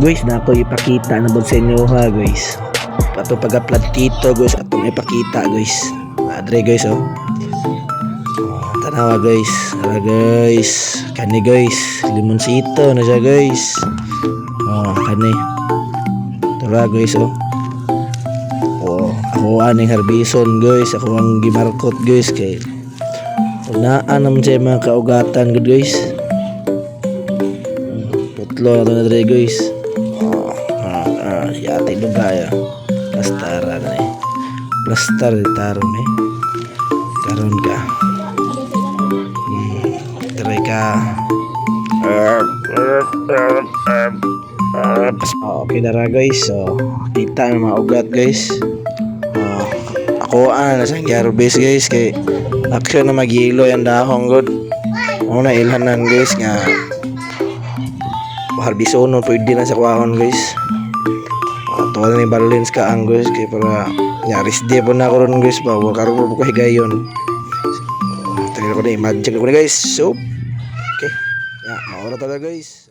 guys na ako ipakita na sa inyo ha guys. Pato pag-upload dito guys atong ipakita guys. Adre guys oh. Tanawa guys. Ara guys. Kani guys. Limonsito na siya guys. Oh, kani. Tara guys oh. Oh, ako aning harbison guys. Ako ang gimarkot guys kay unaan naman siya mga kaugatan good guys. Putlo na dre guys. Yati duga ya. Plastara na eh. Plastar taron eh. Karon ka. Dre ka. Okay na guys. So, kita na mga ugat guys. Ako na sang garbage guys kay action na magilo yan dahong good. Una ilhanan guys nga harbisono pwede na sa kuwahon guys. Tuwal ni balins ka ang guys kay para nyaris di po na ako ron guys pa karon po ko higayon. Tagal ko na imagine ko na guys. So okay. Ya, maura talaga guys.